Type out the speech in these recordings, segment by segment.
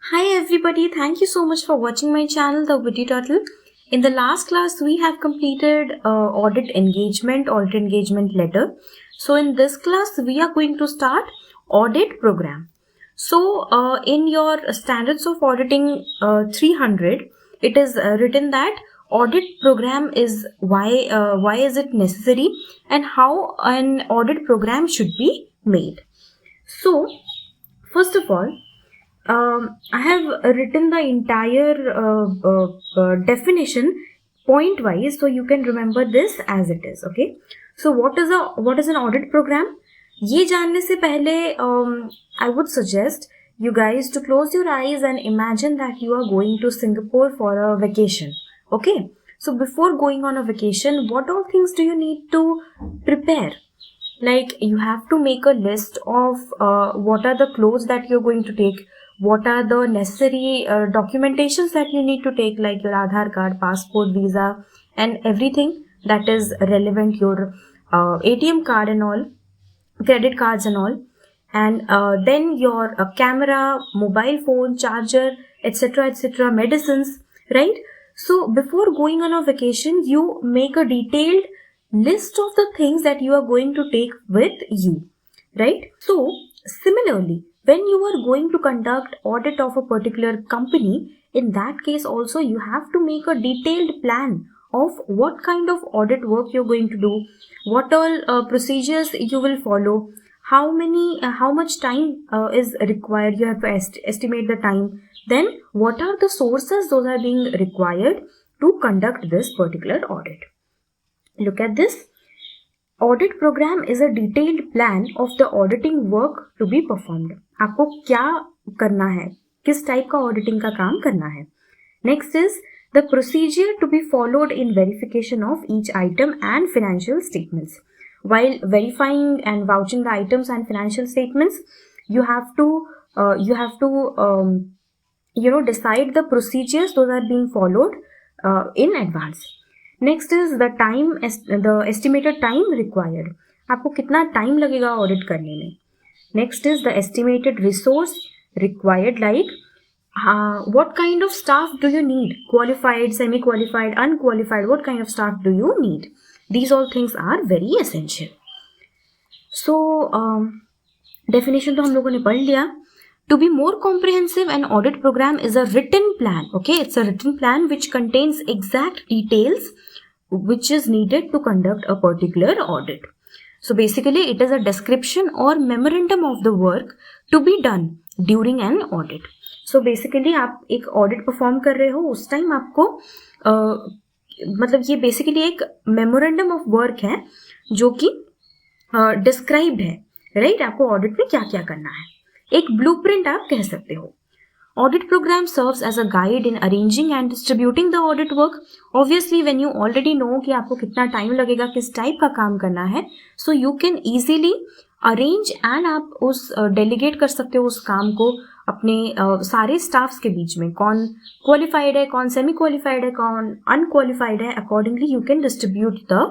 Hi everybody, thank you so much for watching my channel The Witty Turtle. In the last class we have completed audit engagement letter. So in this class we are going to start audit program. So in your standards of auditing 300 it is written that audit program is why is it necessary and how an audit program should be made. So first of all, I have written the entire definition point wise, so you can remember this as it is. Okay. So what is an audit program? ये जानने से पहले I would suggest you guys to close your eyes and imagine that you are going to Singapore for a vacation. Okay. So before going on a vacation, what all things do you need to prepare? Like you have to make a list of what are the clothes that you're going to take, what are the necessary documentations that you need to take, like your Aadhaar card, passport, visa, and everything that is relevant, your ATM card and all, credit cards and all, and then your camera, mobile phone, charger, etc., medicines, right? So before going on a vacation, you make a detailed list of the things that you are going to take with you, right? So similarly, when you are going to conduct audit of a particular company, in that case also you have to make a detailed plan of what kind of audit work you're going to do, what all procedures you will follow, how much time is required. You have to estimate the time. Then what are the sources those are being required to conduct this particular audit. Look at this. Audit program is a detailed plan of the auditing work to be performed. आपको क्या करना है, किस type का auditing का काम करना है. Next is the procedure to be followed in verification of each item and financial statements. While verifying and vouching the items and financial statements, you have to decide the procedures those are being followed in advance. Next is the estimated time required. आपको कितना time लगेगा audit करने में. Next is the estimated resource required, like what kind of staff do you need, qualified, semi qualified, unqualified, what kind of staff do you need. These all things are very essential. So definition तो हम लोगों ने पढ़ लिया. To be more comprehensive, an audit program is a written plan. Okay, it's a written plan which contains exact details which is needed to conduct a particular audit. So basically it is a description or memorandum of the work to be done during an audit. So basically आप एक audit perform कर रहे हो, उस time आपको मतलब ये basically एक memorandum of work है जो कि described है, right? आपको audit में क्या क्या करना है, एक ब्लूप्रिंट आप कह सकते हो. Audit program serves as a guide in arranging and distributing the audit work. Obviously, when you already know कि आपको कितना टाइम लगेगा, किस टाइप का काम करना है, so you can easily arrange and आप उस delegate कर सकते हो उस काम को अपने सारे स्टाफ्स के बीच में. कौन क्वालिफाइड है, कौन सेमी क्वालिफाइड है, कौन अनक्वालिफाइड है, accordingly you can distribute the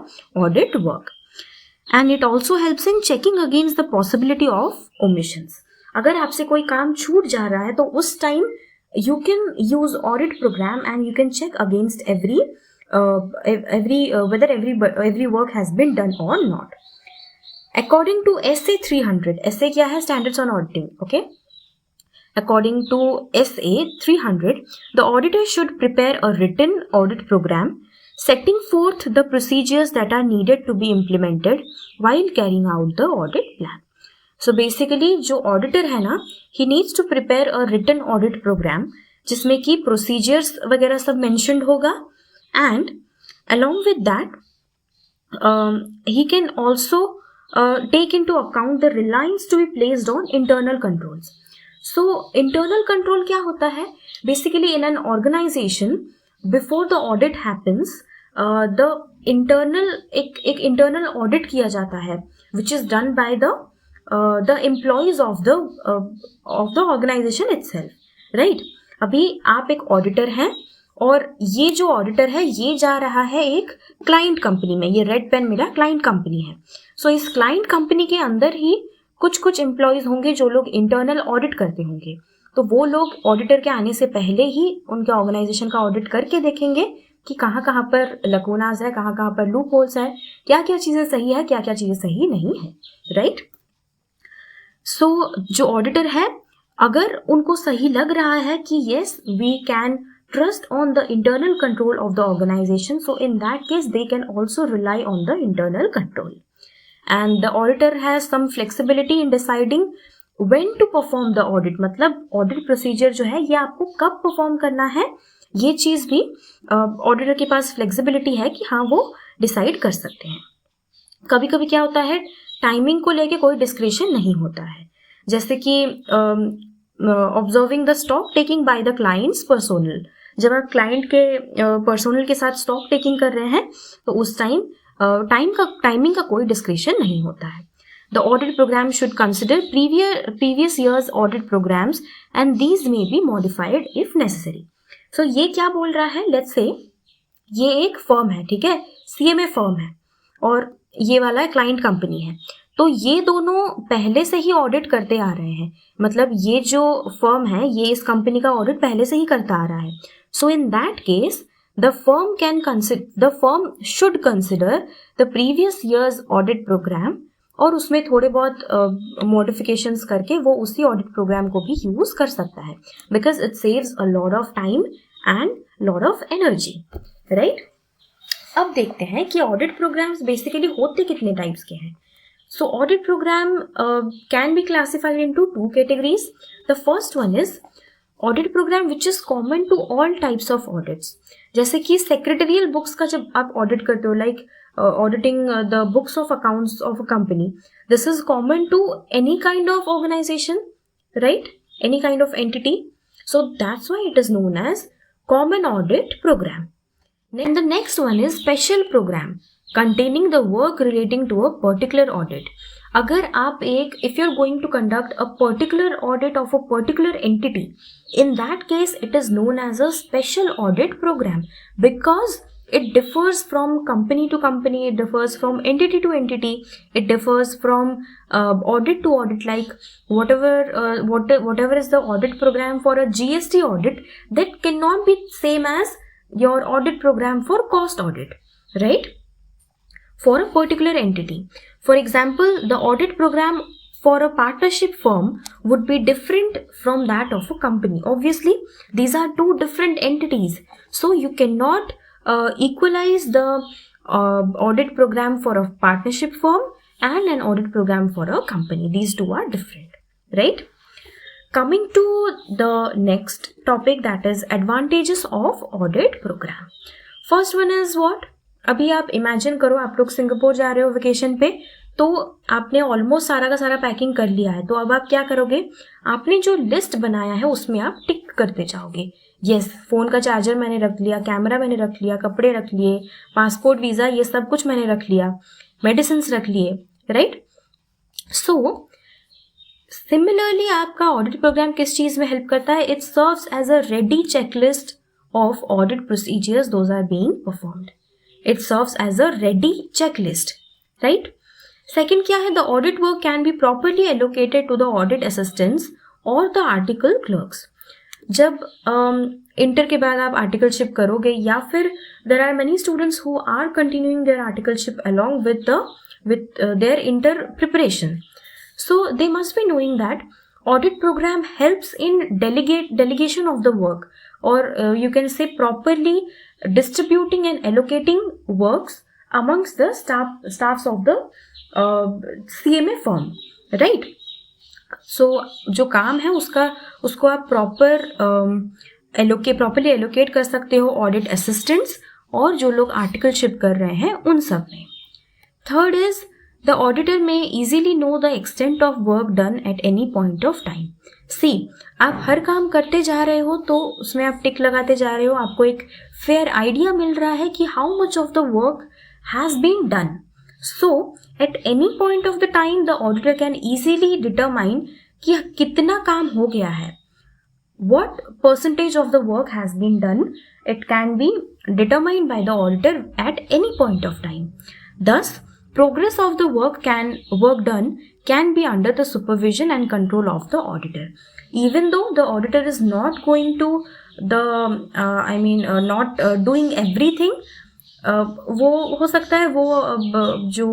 audit work. And it also helps in checking against the possibility of omissions. अगर आपसे कोई काम छूट जा रहा है तो उस time you can use audit programme and you can check against every whether every work has been done or not. According to SA 300, SA क्या है, standards on auditing. Okay, according to SA 300, the auditor should prepare a written audit program setting forth the procedures that are needed to be implemented while carrying out the audit plan. So basically जो auditor है ना, he needs to prepare a written audit program जिसमें कि procedures वगैरह सब mentioned होगा, and along with that he can also take into account the reliance to be placed on internal controls. So internal control क्या होता है? Basically in an organization before the audit happens, the internal एक internal audit किया जाता है which is done by the employees of the organization itself, right? अभी आप एक ऑडिटर हैं और ये जो ऑडिटर है ये जा रहा है एक क्लाइंट कंपनी में. ये रेड पेन मेरा क्लाइंट कंपनी है. सो इस क्लाइंट कंपनी के अंदर ही कुछ एम्प्लॉयज होंगे जो लोग इंटरनल ऑडिट करते होंगे. तो वो लोग ऑडिटर के आने से पहले ही उनके ऑर्गेनाइजेशन का ऑडिट करके देखेंगे कि कहाँ कहाँ पर लकूनाज है, कहाँ कहाँ पर लूप होल्स है, क्या क्या चीज़ें सही है, क्या क्या चीज़ें सही नहीं है, राइट। सो जो ऑडिटर है, अगर उनको सही लग रहा है कि yes we can trust on the internal control of the organization, so in that case they can also rely on the internal control, and the auditor has some flexibility in deciding when to perform the audit. मतलब audit procedure जो है ये आपको कब perform करना है, ये चीज़ भी ऑडिटर के पास फ्लेक्सिबिलिटी है कि हाँ वो डिसाइड कर सकते हैं। कभी कभी क्या होता है, टाइमिंग को लेके कोई डिस्क्रिशन नहीं होता है, जैसे कि observing the stock taking by the clients personnel. जब आप क्लाइंट के पर्सोनल के साथ स्टॉक टेकिंग कर रहे हैं तो उस टाइमिंग का कोई डिस्क्रिशन नहीं होता है। The audit programme should consider previous years audit programs and these may be modified if necessary. So ये क्या बोल रहा है, लेट्स से ये एक फर्म है, ठीक है, CMA फर्म है और ये वाला क्लाइंट कंपनी है, तो ये दोनों पहले से ही ऑडिट करते आ रहे हैं। मतलब ये जो फर्म है ये इस कंपनी का ऑडिट पहले से ही करता आ रहा है। So in that case the firm should consider the previous year's audit program और उसमें थोड़े बहुत मॉडिफिकेशंस करके वो उसी ऑडिट प्रोग्राम को भी यूज कर सकता है, because it saves a lot of time and lot of energy, right. अब देखते हैं कि ऑडिट प्रोग्राम्स बेसिकली होते कितने टाइप्स के हैं। So audit program can be classified into 2 categories. The first one is audit program which is common to all types of audits. जैसे कि सेक्रेटरियल बुक्स का जब आप ऑडिट करते हो, like auditing the books of accounts of a company, this is common to any kind of organisation, right, any kind of entity. So that's why it is known as common audit program. Then the next one is special program containing the work relating to a particular audit. अगर आप if you're going to conduct a particular audit of a particular entity, in that case it is known as a special audit program because it differs from company to company, it differs from entity to entity, it differs from audit to audit. Like whatever is the audit program for a GST audit, that cannot be same as your audit program for cost audit, right? For a particular entity. For example, the audit program for a partnership firm would be different from that of a company. Obviously, these are two different entities. So you cannot equalize the audit program for a partnership firm and an audit program for a company. These two are different, right? Coming to the next topic, that is advantages of audit program. First one is what? अभी आप imagine करो आप लोग Singapore जा रहे हो vacation पे, तो आपने ऑलमोस्ट सारा का सारा पैकिंग कर लिया है, तो अब आप क्या करोगे, आपने जो लिस्ट बनाया है उसमें आप टिक करते जाओगे। यस, फोन का चार्जर मैंने रख लिया, कैमरा मैंने रख लिया, कपड़े रख लिए, पासपोर्ट वीज़ा ये सब कुछ मैंने रख लिया, मेडिसिन रख लिए, राइट। सो सिमिलरली आपका ऑडिट प्रोग्राम किस चीज़ में हेल्प करता है? It serves as a ready checklist of audit procedures those are being performed. It serves as a ready checklist, right? Second क्या है? The audit work can be properly allocated to the audit assistants or the article clerks. जब inter के बाद आप articleship करोगे या फिर there are many students who are continuing their articleship along with their inter preparation. So they must be knowing that audit program helps in delegation of the work, or you can say properly distributing and allocating works amongst the staffs of the CMA firm, right? So जो काम है उसको आप properly allocate कर सकते हो audit assistants और जो लोग articleship कर रहे हैं उन सब में. Third is the auditor may easily know the extent of work done at any point of time. See, आप हर काम करते जा रहे हो तो उसमें आप टिक लगाते जा रहे हो, आपको एक फेयर आइडिया मिल रहा है कि how much of the work has been done. So at any point of the time the auditor can easily determine कि कितना काम हो गया है, what percentage of the work has been done. It can be determined by the auditor at any point of time. Thus, progress of the work done can be under the supervision and control of the auditor. Even though the auditor is not going to not doing everything, वो हो सकता है वो जो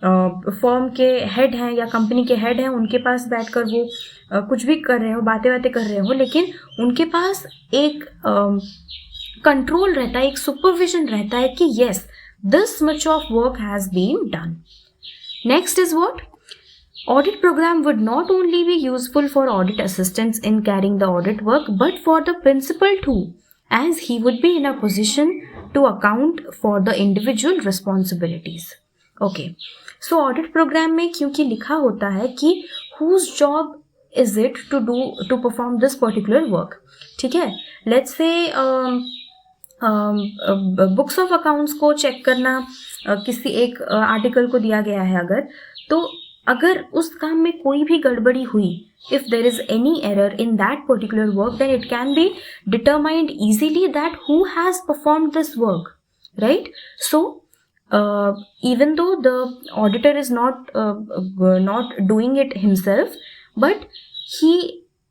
firm के head हैं या company के हेड हैं उनके पास बैठकर वो कुछ भी कर रहे हो, बातें कर रहे हो, लेकिन उनके पास एक कंट्रोल रहता है, एक सुपरविजन रहता है कि yes, this much of work has been done. Next is what? Audit program would not only be useful for audit assistants in carrying the audit work, but for the principal too, as he would be in a position to account for the individual responsibilities. Okay, so audit program में क्योंकि लिखा होता है कि whose job is it to perform this particular work. ठीक है, let's say books of accounts को check करना किसी एक आर्टिकल को दिया गया है, अगर उस काम में कोई भी गड़बड़ी हुई, if there is any error in that particular work, then it can be determined easily that who has performed this work, right? So even though the auditor is not doing it himself, but he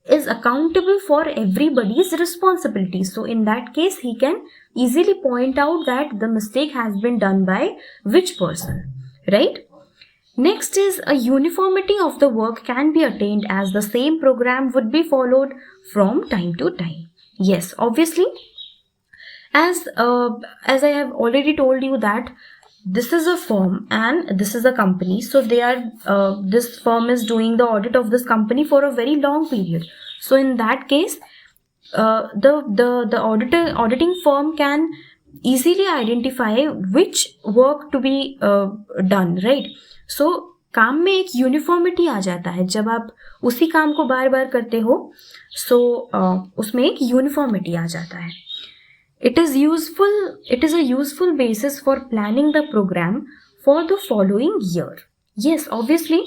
is accountable for everybody's responsibilities. So in that case, he can easily point out that the mistake has been done by which person, right? Next is a uniformity of the work can be attained as the same program would be followed from time to time. Yes, obviously, as I have already told you that this is a firm and this is a company, so this firm is doing the audit of this company for a very long period. So in that case, the auditing firm can easily identify which work to be done, right? सो काम में एक uniformity आ जाता है जब आप उसी काम को बार बार करते हो. सो उसमें एक यूनिफॉर्मिटी आ जाता है. It is a useful basis for planning the programme for the following year. Yes, obviously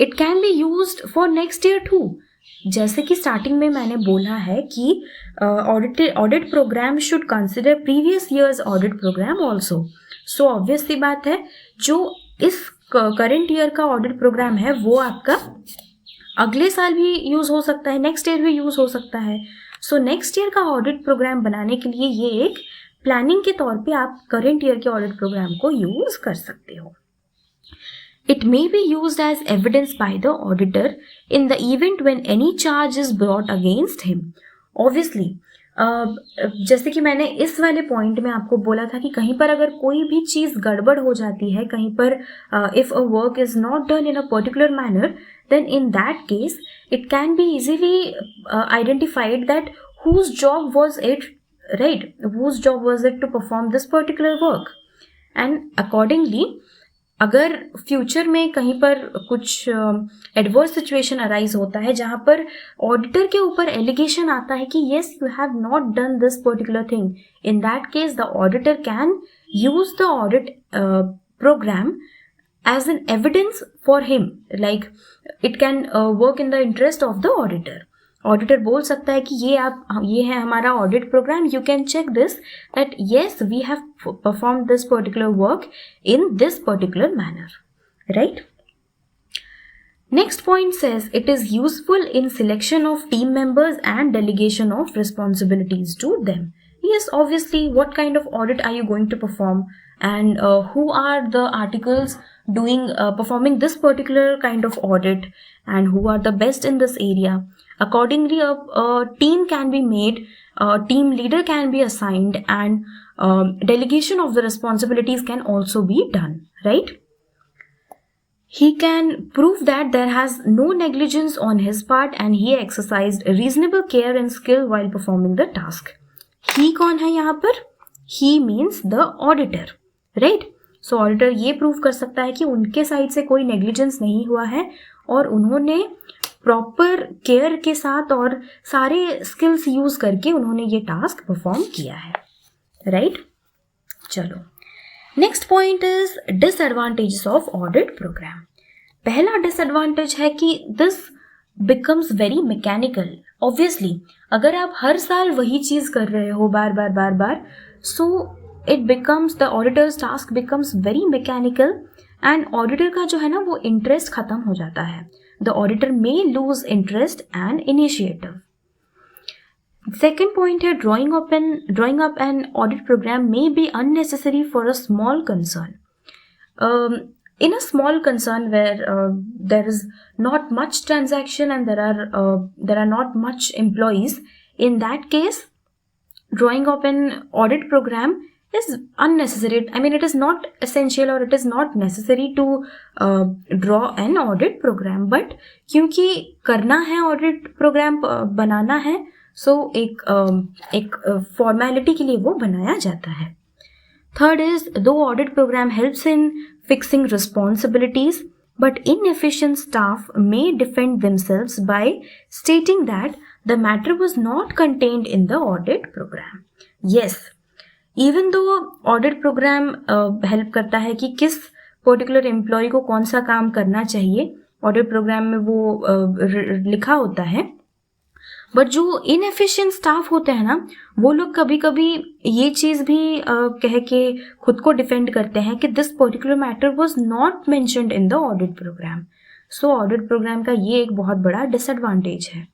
it can be used for next year too. जैसे कि स्टार्टिंग में मैंने बोला है कि audit programme should consider previous years audit programme also. So obviously बात है, जो इस करंट ईयर का ऑडिट प्रोग्राम है वो आपका अगले साल भी यूज हो सकता है, नेक्स्ट ईयर भी यूज हो सकता है. सो नेक्स्ट ईयर का ऑडिट प्रोग्राम बनाने के लिए ये एक प्लानिंग के तौर पे आप करंट ईयर के ऑडिट प्रोग्राम को यूज कर सकते हो. It may be used as evidence by the auditor in the event when any charge is brought against him. Obviously, जैसे कि मैंने इस वाले पॉइंट में आपको बोला था कि कहीं पर अगर कोई भी चीज़ गड़बड़ हो जाती है, कहीं पर if a work is not done in a particular manner, then in that case it can be easily identified that whose job was it, right? Whose job was it to perform this particular work? And accordingly, अगर future में कहीं पर कुछ adverse situation arise होता है जहाँ पर auditor के ऊपर एलिगेशन आता है कि yes you have not done this particular thing, in that case the auditor can use the audit program as an evidence for him. Like it can work in the interest of the auditor. Auditor बोल सकता है कि ये है हमारा audit program, you can check this that yes we have perform this particular work in this particular manner, right? Next point says it is useful in selection of team members and delegation of responsibilities to them. Yes, obviously, what kind of audit are you going to perform, and who are the articles performing this particular kind of audit, and who are the best in this area? Accordingly, a team can be made, a team leader can be assigned, and delegation of the responsibilities can also be done, right? He can prove that there has no negligence on his part and he exercised reasonable care and skill while performing the task. He कौन है यहाँ पर? He means the auditor, right? So auditor ये prove कर सकता है कि उनके साइड से कोई नेग्लिजेंस नहीं हुआ है और उन्होंने प्रॉपर केयर के साथ और सारे स्किल्स यूज करके उन्होंने ये टास्क परफॉर्म किया है, राइट? चलो, next point is disadvantages of audit program. पहला डिसएडवांटेज है कि this becomes very mechanical. Obviously अगर आप हर साल वही चीज कर रहे हो बार बार, so it becomes the auditor's task becomes very mechanical and auditor का जो है ना वो इंटरेस्ट खत्म हो जाता है. The auditor may lose interest and initiative. Second point है drawing up an audit program may be unnecessary for a small concern. In a small concern where there is not much transaction and there are not much employees, in that case drawing up an audit program is unnecessary. I mean, it is not essential or it is not necessary to draw an audit program, but क्योंकि करना है audit program बनाना है, so एक formality के लिए वो बनाया जाता है. Third is, though audit program helps in fixing responsibilities, but inefficient staff may defend themselves by stating that the matter was not contained in the audit program. Yes, even though audit program help करता है कि किस particular employee को कौन सा काम करना चाहिए, audit program में वो लिखा होता है, बट जो इनएफिशिएंट स्टाफ होते हैं ना, वो लोग कभी कभी ये चीज़ भी कह के खुद को डिफेंड करते हैं कि this particular matter was not mentioned in the audit program. So audit program का ये एक बहुत बड़ा डिसएडवांटेज है.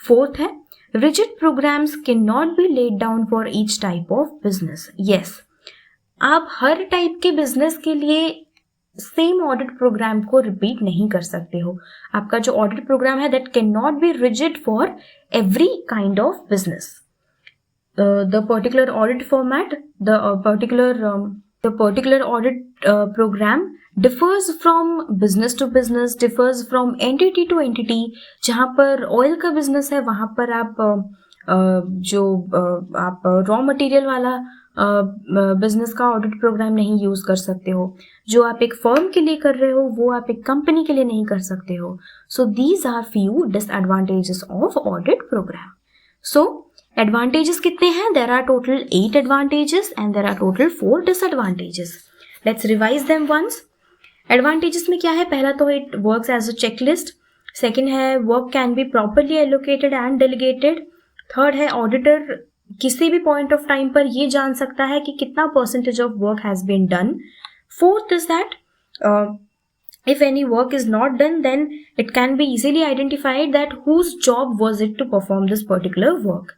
फोर्थ है, rigid programs can not be laid down for each type of business. Yes, आप हर टाइप के बिजनेस के लिए सेम ऑडिट प्रोग्राम को रिपीट नहीं कर सकते हो. आपका जो ऑडिट प्रोग्राम है that can not be rigid for every kind of business. The particular audit format, the particular audit program differs from business to business, differs from entity to entity. जहाँ पर oil का business है वहाँ पर आप आप raw material वाला business का ऑडिट प्रोग्राम नहीं यूज कर सकते हो. जो आप एक फर्म के लिए कर रहे हो वो आप एक कंपनी के लिए नहीं कर सकते हो. So these are few disadvantages of audit program. So advantages कितने हैं? There are total 8 advantages and there are total 4 disadvantages. Let's revise them once. Advantages में क्या है? पहला तो it works as a checklist. Second है, work can be properly allocated and delegated. Third है, auditor किसी भी पॉइंट ऑफ टाइम पर ये जान सकता है कि कितना percentage of work has been done. Fourth is that if any work is not done, then it can be easily identified that whose job was it to perform this particular work.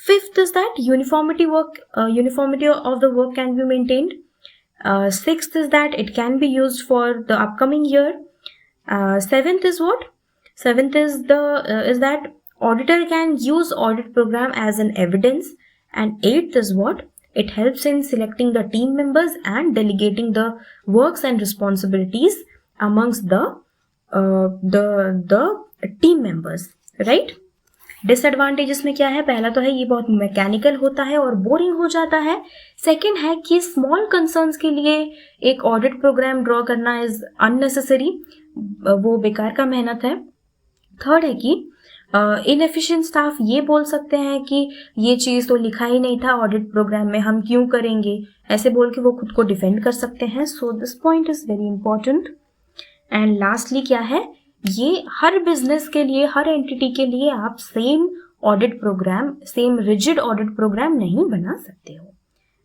Fifth is that uniformity of the work can be maintained. Sixth is that it can be used for the upcoming year. Seventh is what? Seventh is that auditor can use audit program as an evidence. And eighth is what? It helps in selecting the team members and delegating the works and responsibilities amongst the team members, right? Disadvantages में क्या है? पहला तो है ये बहुत mechanical होता है और बोरिंग हो जाता है. सेकेंड है कि स्मॉल कंसर्न्स के लिए एक ऑडिट प्रोग्राम ड्रॉ करना इज अननेसेसरी, वो बेकार का मेहनत है. थर्ड है कि इनएफिशिएंट स्टाफ ये बोल सकते हैं कि ये चीज़ तो लिखा ही नहीं था ऑडिट प्रोग्राम में, हम क्यों करेंगे, ऐसे बोल के वो खुद को डिफेंड कर सकते हैं. So this point is very important. And lastly क्या है, ये हर बिजनेस के लिए, हर एंटिटी के लिए आप same audit program, same rigid audit program नहीं बना सकते हो,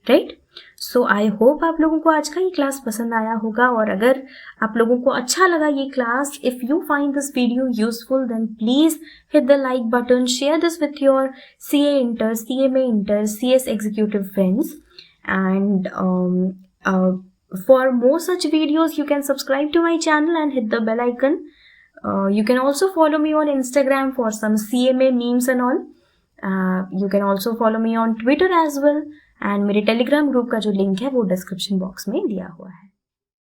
राइट? सो आई होप आप लोगों को आज का ये क्लास पसंद आया होगा. और अगर आप लोगों को अच्छा लगा ये class, if you find this video useful, then please hit the like button, share this with your CA inter, CMA inter, CS executive friends. And for more such videos you can subscribe to my channel and hit the bell icon. You can also follow me on Instagram for some CMA memes and all. You can also follow me on Twitter as well. And मेरे Telegram group का जो link है वो description box में दिया हुआ है.